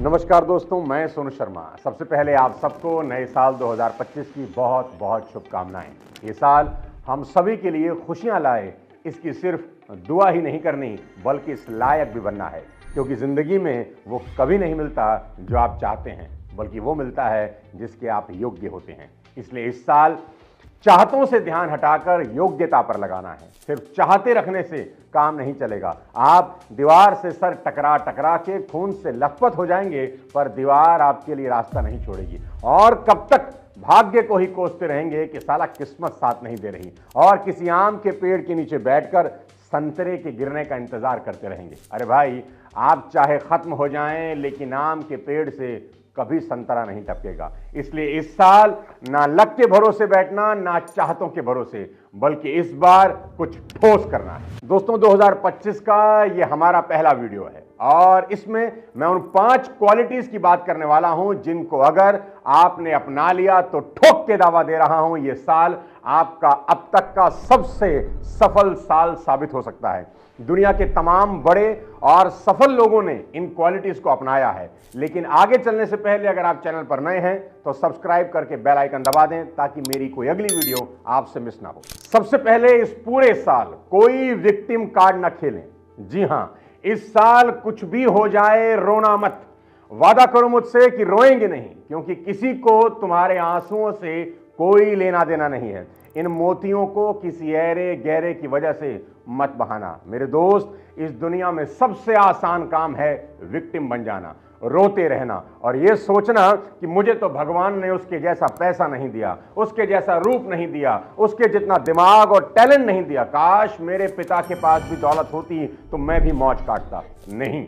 नमस्कार दोस्तों, मैं सोनू शर्मा। सबसे पहले आप सबको नए साल 2025 की बहुत बहुत शुभकामनाएं। ये साल हम सभी के लिए खुशियां लाए, इसकी सिर्फ दुआ ही नहीं करनी बल्कि इस लायक भी बनना है, क्योंकि ज़िंदगी में वो कभी नहीं मिलता जो आप चाहते हैं, बल्कि वो मिलता है जिसके आप योग्य होते हैं। इसलिए इस साल चाहतों से ध्यान हटाकर योग्यता पर लगाना है। सिर्फ चाहते रखने से काम नहीं चलेगा। आप दीवार से सर टकरा टकरा के खून से लथपथ हो जाएंगे, पर दीवार आपके लिए रास्ता नहीं छोड़ेगी। और कब तक भाग्य को ही कोसते रहेंगे कि साला किस्मत साथ नहीं दे रही, और किसी आम के पेड़ के नीचे बैठकर संतरे के गिरने का इंतजार करते रहेंगे। अरे भाई, आप चाहे खत्म हो जाएं, लेकिन आम के पेड़ से कभी संतरा नहीं टपकेगा। इसलिए इस साल ना लक के भरोसे बैठना, ना चाहतों के भरोसे, बल्कि इस बार कुछ ठोस करना है। दोस्तों, 2025 का ये हमारा पहला वीडियो है और इसमें मैं उन 5 क्वालिटीज की बात करने वाला हूं जिनको अगर आपने अपना लिया तो ठोक के दावा दे रहा हूं, ये साल आपका अब तक का सबसे सफल साल साबित हो सकता है। दुनिया के तमाम बड़े और सफल लोगों ने इन क्वालिटीज को अपनाया है। लेकिन आगे चलने से पहले अगर आप चैनल पर नए हैं तो सब्सक्राइब करके बेल आइकन दबा दें, ताकि मेरी कोई अगली वीडियो आपसे मिस ना हो। सबसे पहले, इस पूरे साल कोई विक्टिम कार्ड ना खेलें। जी हां, इस साल कुछ भी हो जाए रोना मत। वादा करो मुझसे कि रोएंगे नहीं, क्योंकि किसी को तुम्हारे आंसुओं से कोई लेना देना नहीं है। इन मोतियों को किसी ऐरे गहरे की वजह से मत बहाना। मेरे दोस्त, इस दुनिया में सबसे आसान काम है विक्टिम बन जाना, रोते रहना और यह सोचना कि मुझे तो भगवान ने उसके जैसा पैसा नहीं दिया, उसके जैसा रूप नहीं दिया, उसके जितना दिमाग और टैलेंट नहीं दिया। काश मेरे पिता के पास भी दौलत होती तो मैं भी मौज काटता। नहीं,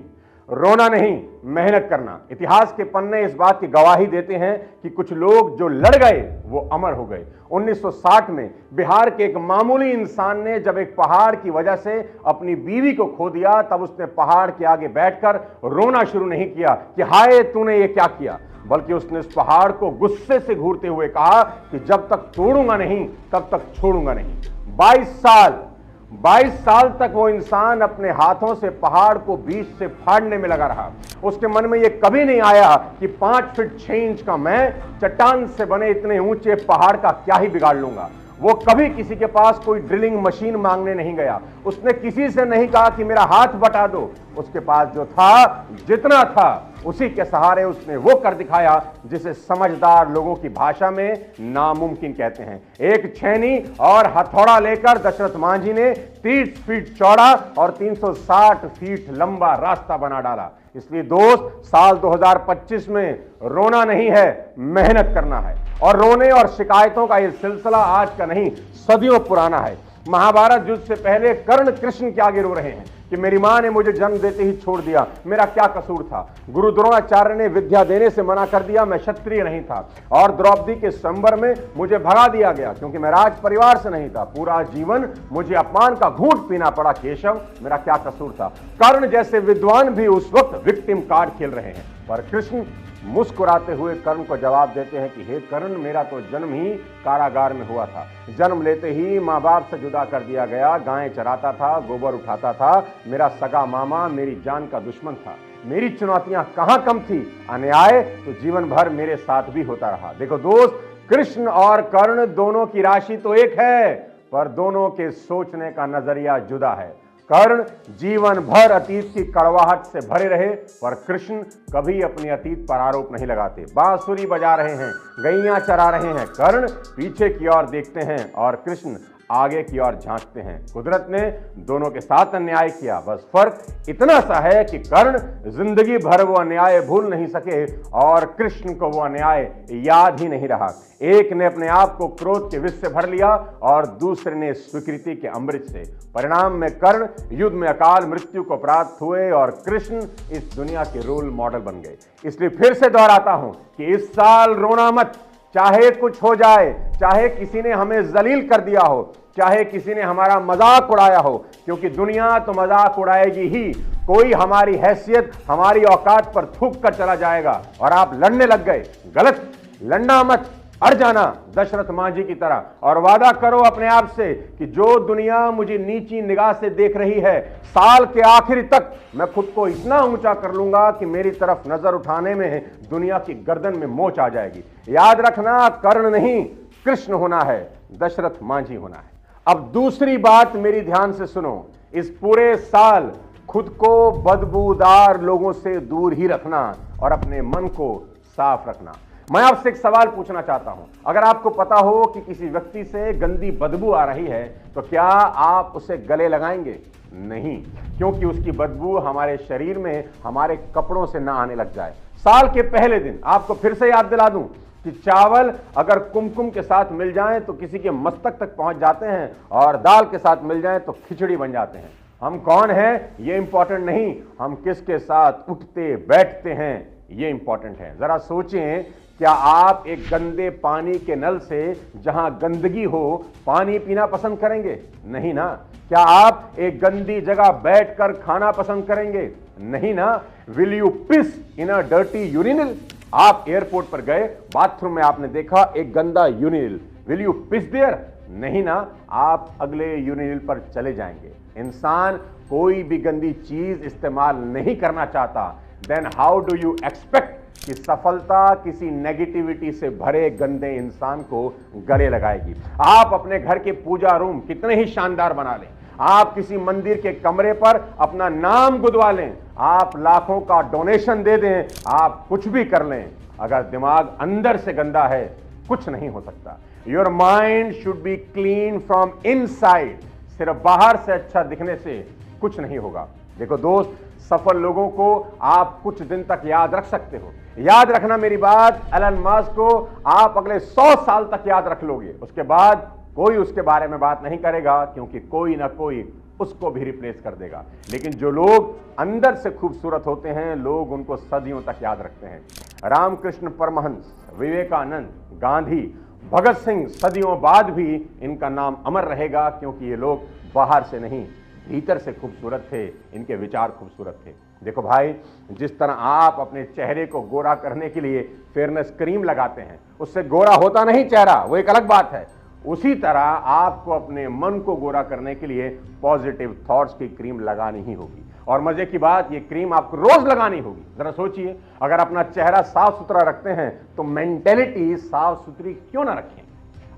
रोना नहीं, मेहनत करना। इतिहास के पन्ने इस बात की गवाही देते हैं कि कुछ लोग जो लड़ गए वो अमर हो गए। 1960 में बिहार के एक मामूली इंसान ने जब एक पहाड़ की वजह से अपनी बीवी को खो दिया, तब उसने पहाड़ के आगे बैठकर रोना शुरू नहीं किया कि हाय तूने ये क्या किया, बल्कि उसने उस पहाड़ को गुस्से से घूरते हुए कहा कि जब तक तोड़ूंगा नहीं तब तक छोड़ूंगा नहीं। 22 साल तक वो इंसान अपने हाथों से पहाड़ को बीच से फाड़ने में लगा रहा। उसके मन में यह कभी नहीं आया कि 5 फीट 6 इंच का मैं चट्टान से बने इतने ऊंचे पहाड़ का क्या ही बिगाड़ लूंगा। वो कभी किसी के पास कोई ड्रिलिंग मशीन मांगने नहीं गया। उसने किसी से नहीं कहा कि मेरा हाथ बटा दो। उसके पास जो था, जितना था, उसी के सहारे उसने वो कर दिखाया जिसे समझदार लोगों की भाषा में नामुमकिन कहते हैं। एक छेनी और हथौड़ा लेकर दशरथ मांझी ने 30 फीट चौड़ा और 360 फीट लंबा रास्ता बना डाला। इसलिए दोस्त, साल 2025 में रोना नहीं है, मेहनत करना है। और रोने और शिकायतों का ये सिलसिला आज का नहीं, सदियों पुराना है। महाभारत युद्ध से पहले कर्ण कृष्ण के आगे रो रहे हैं कि मेरी मां ने मुझे जन्म देते ही छोड़ दिया, मेरा क्या कसूर था। गुरु द्रोणाचार्य ने विद्या देने से मना कर दिया, मैं क्षत्रिय नहीं था। और द्रौपदी के स्वयंवर में मुझे भगा दिया गया क्योंकि मैं राज परिवार से नहीं था। पूरा जीवन मुझे अपमान का घूंट पीना पड़ा। केशव, मेरा क्या कसूर था। कर्ण जैसे विद्वान भी उस वक्त विक्टिम कार्ड खेल रहे हैं, पर कृष्ण मुस्कुराते हुए कर्ण को जवाब देते हैं कि हे कर्ण, मेरा तो जन्म ही कारागार में हुआ था। जन्म लेते ही माँ बाप से जुदा कर दिया गया। गायें चराता था, गोबर उठाता था। मेरा सगा मामा मेरी जान का दुश्मन था। मेरी चुनौतियां कहां कम थी, अन्याय तो जीवन भर मेरे साथ भी होता रहा। देखो दोस्त, कृष्ण और कर्ण दोनों की राशि तो एक है, पर दोनों के सोचने का नजरिया जुदा है। कर्ण जीवन भर अतीत की कड़वाहट से भरे रहे, पर कृष्ण कभी अपने अतीत पर आरोप नहीं लगाते। बांसुरी बजा रहे हैं, गैयां चरा रहे हैं। कर्ण पीछे की ओर देखते हैं और कृष्ण आगे की ओर झांकते हैं। कुदरत ने दोनों के साथ अन्याय किया, बस फर्क इतना सा है कि कर्ण जिंदगी भर वो अन्याय भूल नहीं सके और कृष्ण को वो अन्याय याद ही नहीं रहा। एक ने अपने आप को क्रोध के विष से भर लिया और दूसरे ने स्वीकृति के अमृत से। परिणाम में कर्ण युद्ध में अकाल मृत्यु को प्राप्त हुए और कृष्ण इस दुनिया के रोल मॉडल बन गए। इसलिए फिर से दोहराता हूं कि इस साल रोना मत। चाहे कुछ हो जाए, चाहे किसी ने हमें जलील कर दिया हो, चाहे किसी ने हमारा मजाक उड़ाया हो, क्योंकि दुनिया तो मजाक उड़ाएगी ही। कोई हमारी हैसियत, हमारी औकात पर थूक कर चला जाएगा और आप लड़ने लग गए। गलत, लड़ना मत। अड़ जाना दशरथ मांझी की तरह और वादा करो अपने आप से कि जो दुनिया मुझे नीची निगाह से देख रही है, साल के आखिर तक मैं खुद को इतना ऊंचा कर लूंगा कि मेरी तरफ नजर उठाने में दुनिया की गर्दन में मोच आ जाएगी। याद रखना, कर्ण नहीं कृष्ण होना है, दशरथ मांझी होना है। अब दूसरी बात मेरी ध्यान से सुनो, इस पूरे साल खुद को बदबूदार लोगों से दूर ही रखना और अपने मन को साफ रखना। मैं आपसे एक सवाल पूछना चाहता हूं, अगर आपको पता हो कि किसी व्यक्ति से गंदी बदबू आ रही है तो क्या आप उसे गले लगाएंगे? नहीं, क्योंकि उसकी बदबू हमारे शरीर में हमारे कपड़ों से ना आने लग जाए। साल के पहले दिन आपको फिर से याद दिला दूं कि चावल अगर कुमकुम के साथ मिल जाएं तो किसी के मस्तक तक पहुंच जाते हैं और दाल के साथ मिल जाएं तो खिचड़ी बन जाते हैं। हम कौन हैं ये इंपॉर्टेंट नहीं, हम किसके साथ उठते बैठते हैं ये इंपॉर्टेंट है। जरा सोचें, क्या आप एक गंदे पानी के नल से जहां गंदगी हो पानी पीना पसंद करेंगे? नहीं ना। क्या आप एक गंदी जगह बैठकर खाना पसंद करेंगे? नहीं ना। Will you piss in a dirty urinal? आप एयरपोर्ट पर गए, बाथरूम में आपने देखा एक गंदा urinal, will you piss there? नहीं ना। आप अगले यूरिनल पर चले जाएंगे। इंसान कोई भी गंदी चीज इस्तेमाल नहीं करना चाहता, then how do you expect कि सफलता किसी नेगेटिविटी से भरे गंदे इंसान को गले लगाएगी? आप अपने घर के पूजा रूम कितने ही शानदार बना लें, आप किसी मंदिर के कमरे पर अपना नाम गुदवा लें, आप लाखों का डोनेशन दे दें, आप कुछ भी कर लें, अगर दिमाग अंदर से गंदा है कुछ नहीं हो सकता। Your mind should be clean from inside. सिर्फ बाहर से अच्छा दिखने से कुछ नहीं होगा। देखो दोस्त, सफल लोगों को आप कुछ दिन तक याद रख सकते हो। याद रखना मेरी बात, एलन मस्क को आप अगले 100 साल तक याद रख लोगे, उसके बाद कोई उसके बारे में बात नहीं करेगा, क्योंकि कोई ना कोई उसको भी रिप्लेस कर देगा। लेकिन जो लोग अंदर से खूबसूरत होते हैं, लोग उनको सदियों तक याद रखते हैं। रामकृष्ण परमहंस, विवेकानंद, गांधी, भगत सिंह, सदियों बाद भी इनका नाम अमर रहेगा, क्योंकि ये लोग बाहर से नहीं भीतर से खूबसूरत थे, इनके विचार खूबसूरत थे। देखो भाई, जिस तरह आप अपने चेहरे को गोरा करने के लिए फेयरनेस क्रीम लगाते हैं, उससे गोरा होता नहीं चेहरा, वो एक अलग बात है। उसी तरह आपको अपने मन को गोरा करने के लिए पॉजिटिव थॉट्स की क्रीम लगानी ही होगी। और मजे की बात, ये क्रीम आपको रोज लगानी होगी। जरा सोचिए, अगर अपना चेहरा साफ सुथरा रखते हैं तो मेंटेलिटी साफ सुथरी क्यों ना रखें।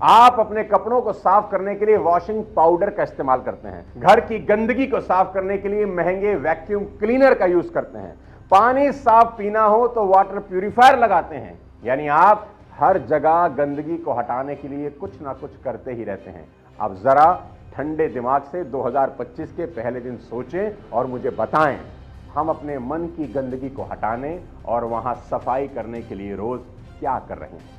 आप अपने कपड़ों को साफ करने के लिए वॉशिंग पाउडर का इस्तेमाल करते हैं, घर की गंदगी को साफ करने के लिए महंगे वैक्यूम क्लीनर का यूज करते हैं, पानी साफ पीना हो तो वाटर प्यूरिफायर लगाते हैं। यानी आप हर जगह गंदगी को हटाने के लिए कुछ ना कुछ करते ही रहते हैं। अब जरा ठंडे दिमाग से 2025 के पहले दिन सोचें और मुझे बताएं, हम अपने मन की गंदगी को हटाने और वहां सफाई करने के लिए रोज क्या कर रहे हैं।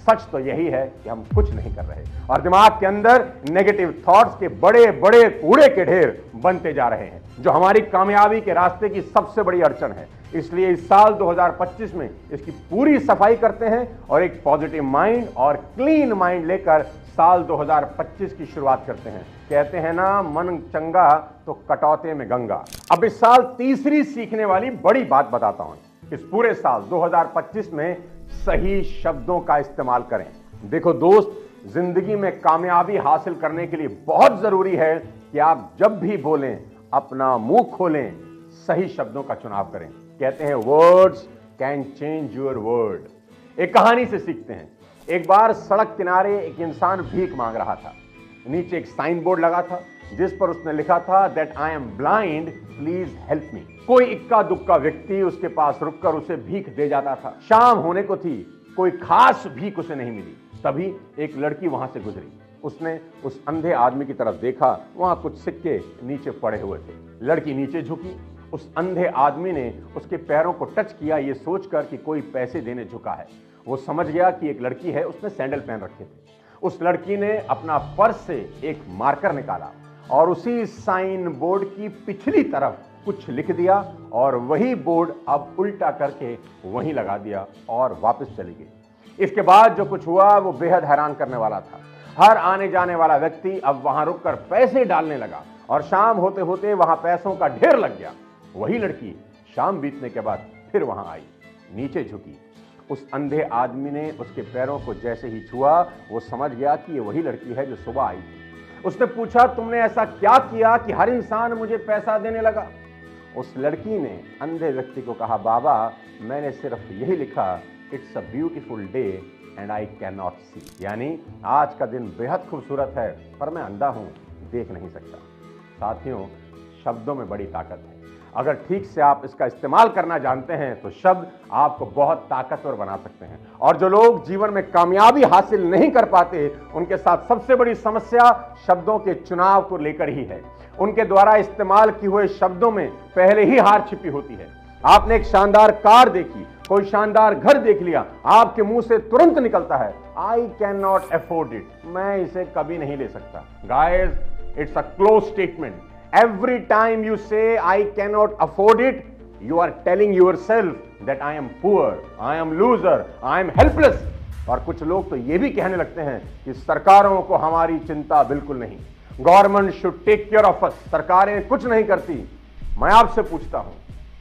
सच तो यही है कि हम कुछ नहीं कर रहे और दिमाग के अंदर नेगेटिव थॉट्स के बड़े बड़े कूड़े के ढेर बनते जा रहे हैं, जो हमारी कामयाबी के रास्ते की सबसे बड़ी अड़चन है। इसलिए इस साल 2025 में इसकी पूरी सफाई करते हैं और एक पॉजिटिव माइंड और क्लीन माइंड लेकर साल 2025 की शुरुआत करते हैं। कहते हैं ना, मन चंगा तो कटौते में गंगा। अब इस साल तीसरी सीखने वाली बड़ी बात बताता हूं। इस पूरे साल 2025 में सही शब्दों का इस्तेमाल करें। देखो दोस्त, जिंदगी में कामयाबी हासिल करने के लिए बहुत जरूरी है कि आप जब भी बोलें, अपना मुंह खोलें, सही शब्दों का चुनाव करें। कहते हैं words can change your world. एक कहानी से सीखते हैं। एक बार सड़क किनारे एक इंसान भीख मांग रहा था। नीचे एक साइन बोर्ड लगा था जिस पर उसने लिखा था that I am blind, please help me. कोई इक्का दुक्का व्यक्ति उसके पास रुककर उसे भीख दे जाता था। शाम होने को थी, कोई खास भीख उसे नहीं मिली। तभी एक लड़की वहां से गुजरी। उसने उस अंधे आदमी की तरफ देखा, वहां कुछ सिक्के नीचे पड़े हुए थे। लड़की नीचे झुकी। उस अंधे आदमी ने उसके पैरों को टच किया, ये सोचकर कि कोई पैसे देने झुका है। वो समझ गया कि एक लड़की है, उसने सैंडल पहन रखे थे। उस लड़की ने अपना पर्स से एक मार्कर निकाला और उसी साइन बोर्ड की पिछली तरफ कुछ लिख दिया और वही बोर्ड अब उल्टा करके वहीं लगा दिया और वापस चली गई। इसके बाद जो कुछ हुआ वो बेहद हैरान करने वाला था। हर आने जाने वाला व्यक्ति अब वहां रुककर पैसे डालने लगा और शाम होते होते वहां पैसों का ढेर लग गया। वही लड़की शाम बीतने के बाद फिर वहां आई, नीचे झुकी, उस अंधे आदमी ने उसके पैरों को जैसे ही छुआ, वो समझ गया कि ये वही लड़की है जो सुबह आई थी। उसने पूछा, तुमने ऐसा क्या किया कि हर इंसान मुझे पैसा देने लगा? उस लड़की ने अंधे व्यक्ति को कहा, बाबा मैंने सिर्फ यही लिखा, it's a beautiful day and I can not see, यानी आज का दिन बेहद खूबसूरत है पर मैं अंधा हूं, देख नहीं सकता। साथियों, शब्दों में बड़ी ताकत है। अगर ठीक से आप इसका इस्तेमाल करना जानते हैं तो शब्द आपको बहुत ताकतवर बना सकते हैं। और जो लोग जीवन में कामयाबी हासिल नहीं कर पाते, उनके साथ सबसे बड़ी समस्या शब्दों के चुनाव को लेकर ही है। उनके द्वारा इस्तेमाल किए हुए शब्दों में पहले ही हार छिपी होती है। आपने एक शानदार कार देखी, कोई शानदार घर देख लिया, आपके मुंह से तुरंत निकलता है, आई कैन नॉट अफोर्ड इट, मैं इसे कभी नहीं ले सकता। Guys, it's a close statement. Every time you say I cannot afford it, you are telling yourself that I am poor, I am loser, I am helpless. और कुछ लोग तो ये भी कहने लगते हैं कि सरकारों को हमारी चिंता बिल्कुल नहीं, government should take care of us, सरकारें कुछ नहीं करती। मैं आपसे पूछता हूं,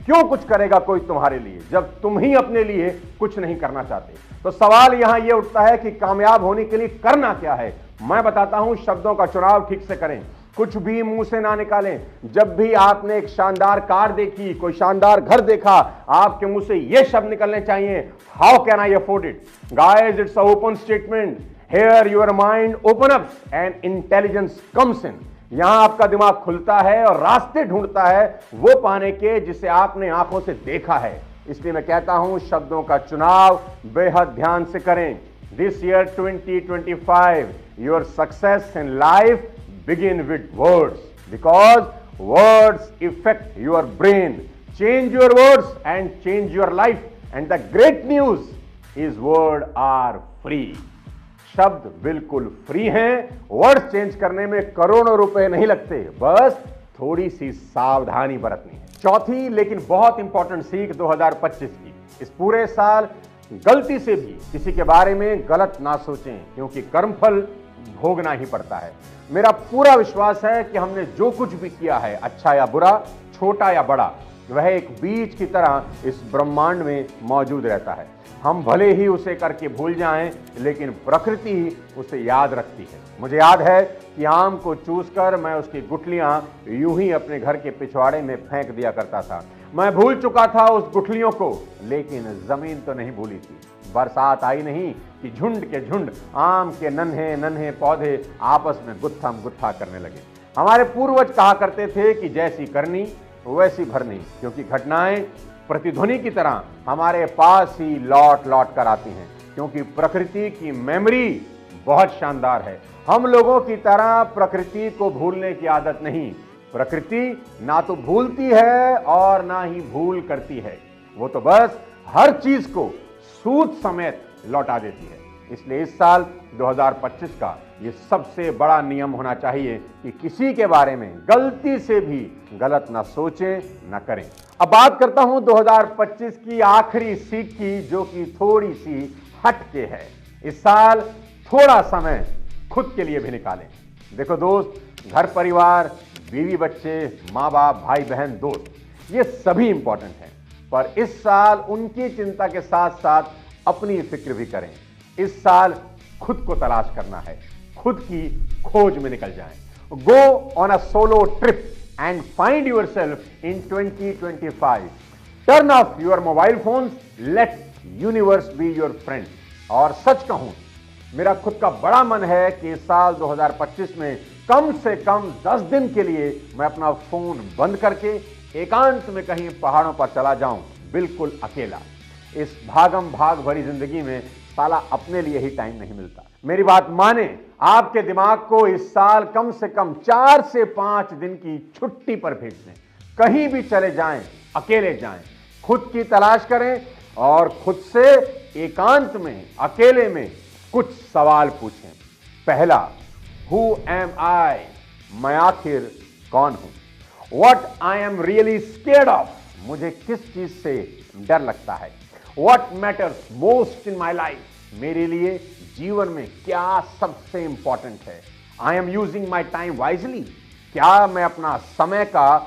क्यों कुछ करेगा कोई तुम्हारे लिए जब तुम ही अपने लिए कुछ नहीं करना चाहते? तो सवाल यहां यह उठता है कि कामयाब होने के लिए करना क्या है। मैं बताता हूं, शब्दों का चुनाव ठीक से करें, कुछ भी मुंह से ना निकालें। जब भी आपने एक शानदार कार देखी, कोई शानदार घर देखा, आपके मुंह से ये शब्द निकलने चाहिए, how can I afford it. Guys, it's a open statement. Here your mind open up and intelligence comes in. यहां आपका दिमाग खुलता है और रास्ते ढूंढता है वो पाने के जिसे आपने आंखों से देखा है। इसलिए मैं कहता हूं, शब्दों का चुनाव बेहद ध्यान से करें। This year 2025, your success in life begin with words, because words affect your brain. Change your words and change your life. And the great news is words are free. शब्द बिल्कुल फ्री हैं। वर्ड्स चेंज करने में करोड़ों रुपए नहीं लगते, बस थोड़ी सी सावधानी बरतनी है। चौथी लेकिन बहुत इंपॉर्टेंट सीख 2025 की, इस पूरे साल गलती से भी किसी के बारे में गलत ना सोचें, क्योंकि कर्मफल भोगना ही पड़ता है। मेरा पूरा विश्वास है कि हमने जो कुछ भी किया है, अच्छा या बुरा, छोटा या बड़ा, वह एक बीज की तरह इस ब्रह्मांड में मौजूद रहता है। हम भले ही उसे करके भूल जाएं, लेकिन प्रकृति उसे याद रखती है। मुझे याद है कि आम को चूसकर मैं उसकी गुठलियां यूं ही अपने घर के पिछवाड़े में फेंक दिया करता था। मैं भूल चुका था उस गुठलियों को, लेकिन जमीन तो नहीं भूली थी। बरसात आई नहीं कि झुंड के झुंड आम के नन्हे नन्हे पौधे आपस में गुत्थम गुत्था करने लगे। हमारे पूर्वज कहा करते थे कि जैसी करनी वैसी भरनी, क्योंकि घटनाएं प्रतिध्वनि की तरह हमारे पास ही लौट लौट कर आती हैं। क्योंकि प्रकृति की मेमोरी बहुत शानदार है। हम लोगों की तरह प्रकृति को भूलने की आदत नहीं। प्रकृति ना तो भूलती है और ना ही भूल करती है, वो तो बस हर चीज को सूद समेत लौटा देती है। इसलिए इस साल 2025 का ये सबसे बड़ा नियम होना चाहिए कि किसी के बारे में गलती से भी गलत ना सोचें, ना करें। अब बात करता हूं 2025 की आखिरी सीख की, जो कि थोड़ी सी हटके है। इस साल थोड़ा समय खुद के लिए भी निकालें। देखो दोस्त, घर परिवार, बीवी बच्चे, माँ बाप, भाई बहन, दोस्त, ये सभी इंपॉर्टेंट हैं, पर इस साल उनकी चिंता के साथ साथ अपनी फिक्र भी करें। इस साल खुद को तलाश करना है, खुद की खोज में निकल जाएं। Go on a solo trip and find yourself in 2025। Turn off your mobile phones, let universe be your friend. और सच कहूं, मेरा खुद का बड़ा मन है कि इस साल 2025 में कम से कम 10 दिन के लिए मैं अपना फोन बंद करके एकांत में कहीं पहाड़ों पर चला जाऊं, बिल्कुल अकेला। इस भागम भाग भरी जिंदगी में साला अपने लिए ही टाइम नहीं मिलता। मेरी बात माने, आपके दिमाग को इस साल कम से कम 4 से 5 दिन की छुट्टी पर भेज दें। कहीं भी चले जाएं, अकेले जाएं, खुद की तलाश करें और खुद से एकांत में, अकेले में कुछ सवाल पूछें। पहला, हु एम आई, मैं आखिर कौन हूं। What I am really scared of, मुझे किस चीज से डर लगता है। What matters most in my life, मेरे लिए जीवन में क्या सबसे इंपॉर्टेंट है। I am using my time wisely, क्या मैं अपना समय का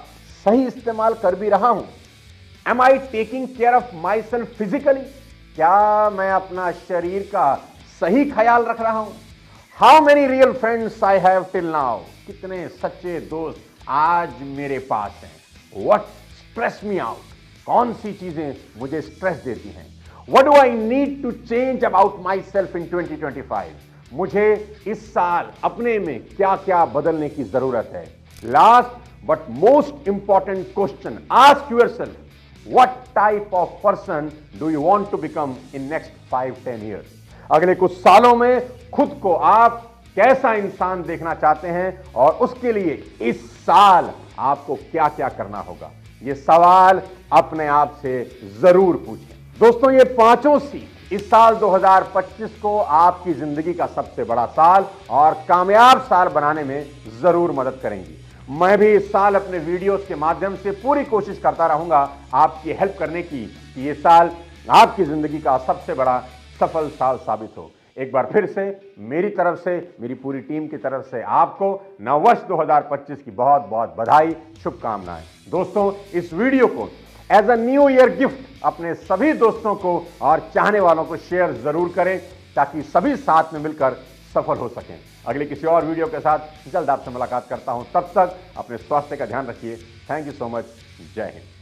सही इस्तेमाल कर भी रहा हूं। Am I taking care of myself physically, क्या मैं अपना शरीर का सही ख्याल रख रहा हूं? How many real friends I have till now? कितने सच्चे दोस्त आज मेरे पास हैं? What stress me out? कौन सी चीजें मुझे स्ट्रेस देती हैं? What do I need to change about myself in 2025? मुझे इस साल अपने में क्या क्या बदलने की जरूरत है? Last but most important question, ask yourself, what type of person do you want to become in next 5-10 years? अगले कुछ सालों में खुद को आप कैसा इंसान देखना चाहते हैं और उसके लिए इस साल आपको क्या क्या करना होगा? ये सवाल अपने आप से जरूर पूछें। दोस्तों, ये पांचों सी इस साल 2025 को आपकी जिंदगी का सबसे बड़ा साल और कामयाब साल बनाने में जरूर मदद करेंगी। मैं भी इस साल अपने वीडियोस के माध्यम से पूरी कोशिश करता रहूंगा आपकी हेल्प करने की कि ये साल आपकी जिंदगी का सबसे बड़ा सफल साल साबित हो। एक बार फिर से मेरी तरफ से, मेरी पूरी टीम की तरफ से आपको नववर्ष 2025 की बहुत बहुत बधाई, शुभकामनाएं। दोस्तों, इस वीडियो को as a new year gift अपने सभी दोस्तों को और चाहने वालों को शेयर जरूर करें ताकि सभी साथ में मिलकर सफल हो सकें। अगले किसी और वीडियो के साथ जल्द आपसे मुलाकात करता हूं। तब तक अपने स्वास्थ्य का ध्यान रखिए। Thank you so much. जय हिंद।